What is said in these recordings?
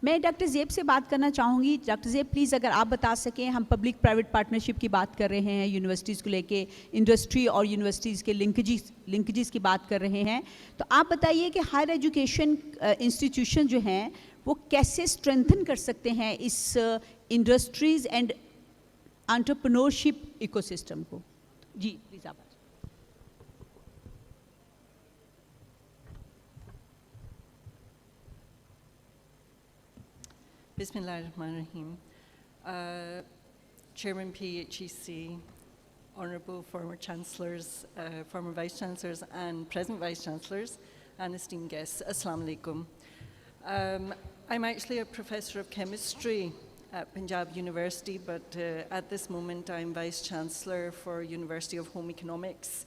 मैं डॉक्टर ज़ैब से बात करना चाहूँगी। डॉक्टर ज़ैब प्लीज़ अगर आप बता सकें, हम पब्लिक प्राइवेट पार्टनरशिप की बात कर रहे हैं, यूनिवर्सिटीज़ को लेके, इंडस्ट्री और यूनिवर्सिटीज़ के लिंकेजेस की बात कर रहे हैं, तो आप बताइए कि हायर एजुकेशन इंस्टीट्यूशन जो हैं वो कैसे स्ट्रेंथन कर सकते हैं इस इंडस्ट्रीज़ एंड एंटरप्रेन्योरशिप इकोसिस्टम को। जी प्लीज़ आप। Bismillahirrahmanirrahim. Chairman PHEC, Honourable former Chancellors, former Vice Chancellors and present Vice Chancellors, and esteemed guests, Assalamu alaikum. I'm actually a Professor of Chemistry at Punjab University, but at this moment I'm Vice Chancellor for University of Home Economics.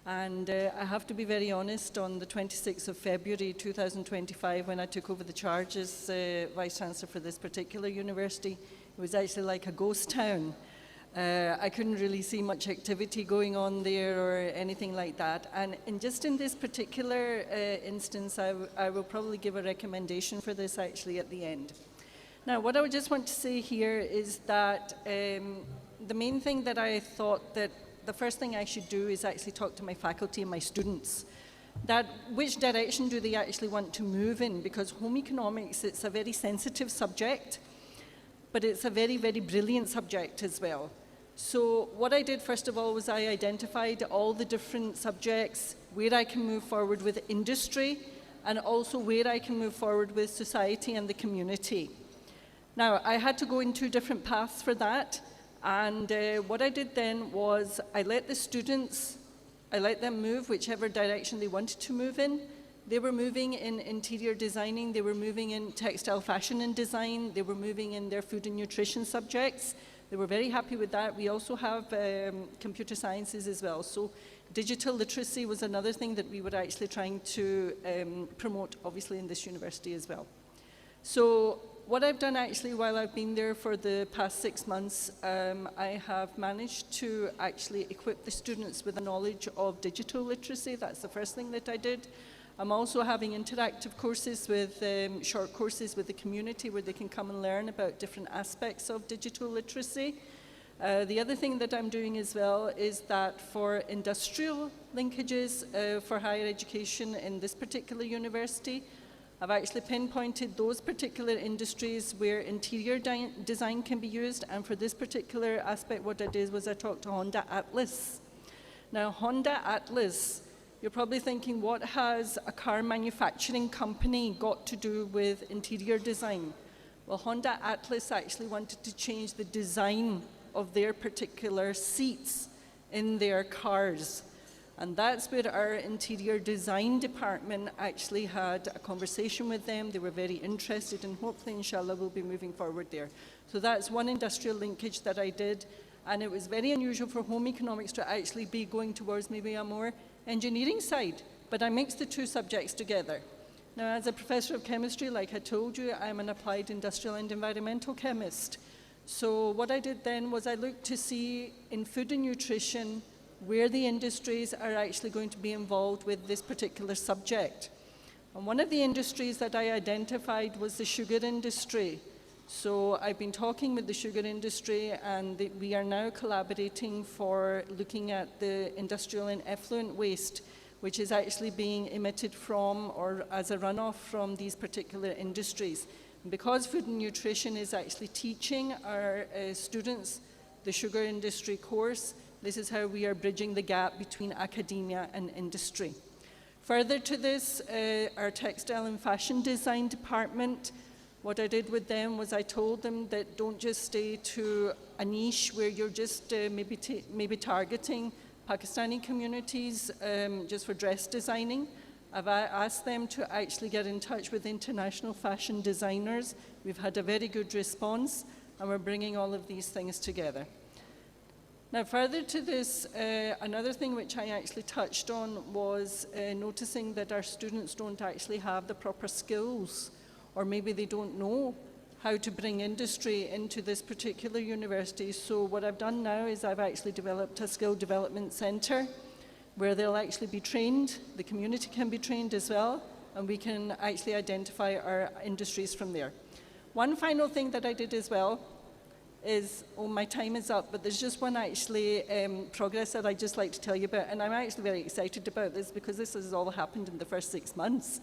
And I have to be very honest, on the 26th of February 2025, when I took over the charge as Vice Chancellor for this particular university, it was actually like a ghost town. I couldn't really see much activity going on there or anything like that. And just in this particular instance, I will probably give a recommendation for this actually at the end. Now, what I would just want to say here is that the main thing that I thought that the first thing I should do is actually talk to my faculty and my students. That which direction do they actually want to move in? Because home economics, it's a very sensitive subject, but it's a very, very brilliant subject as well. So what I did first of all was I identified all the different subjects, where I can move forward with industry, and also where I can move forward with society and the community. Now, I had to go in two different paths for that. And what I did then was I let the students, I let them move whichever direction they wanted to move in. They were moving in interior designing, they were moving in textile fashion and design, they were moving in their food and nutrition subjects. They were very happy with that. We also have computer sciences as well. So digital literacy was another thing that we were actually trying to promote, obviously, in this university as well. So what I've done actually while I've been there for the past 6 months, I have managed to actually equip the students with a knowledge of digital literacy. That's the first thing that I did. I'm also having interactive courses with short courses with the community where they can come and learn about different aspects of digital literacy. The other thing that I'm doing as well is that for industrial linkages for higher education in this particular university, I've actually pinpointed those particular industries where interior design can be used, and for this particular aspect what I did was I talked to Honda Atlas. Now Honda Atlas, you're probably thinking, what has a car manufacturing company got to do with interior design? Well, Honda Atlas actually wanted to change the design of their particular seats in their cars. And that's where our interior design department actually had a conversation with them. They were very interested, and hopefully, inshallah, we'll be moving forward there. So that's one industrial linkage that I did. And it was very unusual for home economics to actually be going towards maybe a more engineering side. But I mixed the two subjects together. Now, as a professor of chemistry, like I told you, I'm an applied industrial and environmental chemist. So what I did then was I looked to see in food and nutrition where the industries are actually going to be involved with this particular subject. And one of the industries that I identified was the sugar industry. So I've been talking with the sugar industry, and we are now collaborating for looking at the industrial and effluent waste, which is actually being emitted from or as a runoff from these particular industries. And because food and nutrition is actually teaching our students the sugar industry course, this is how we are bridging the gap between academia and industry. Further to this, our textile and fashion design department, what I did with them was I told them that don't just stay to a niche where you're just maybe targeting Pakistani communities just for dress designing. I've asked them to actually get in touch with international fashion designers. We've had a very good response, and we're bringing all of these things together. Now, further to this, another thing which I actually touched on was noticing that our students don't actually have the proper skills, or maybe they don't know how to bring industry into this particular university. So what I've done now is I've actually developed a skill development centre where they'll actually be trained, the community can be trained as well, and we can actually identify our industries from there. One final thing that I did as well is, oh, my time is up, but there's just one actually progress that I'd just like to tell you about, and I'm actually very excited about this because this has all happened in the first 6 months.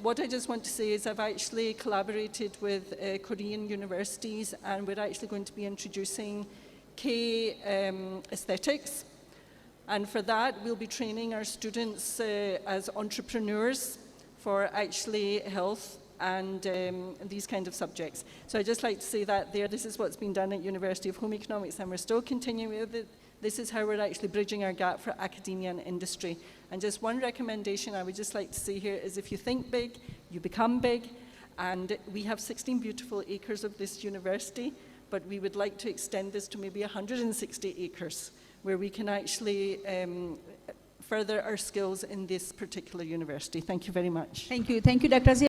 What I just want to say is I've actually collaborated with Korean universities, and we're actually going to be introducing K-aesthetics. And for that, we'll be training our students as entrepreneurs for actually health and these kind of subjects. So I'd just like to say that there, this is what's been done at University of Home Economics, and we're still continuing with it. This is how we're actually bridging our gap for academia and industry. And just one recommendation I would just like to say here is if you think big, you become big. And we have 16 beautiful acres of this university, but we would like to extend this to maybe 160 acres, where we can actually further our skills in this particular university. Thank you very much. Thank you, Dr. Zaib.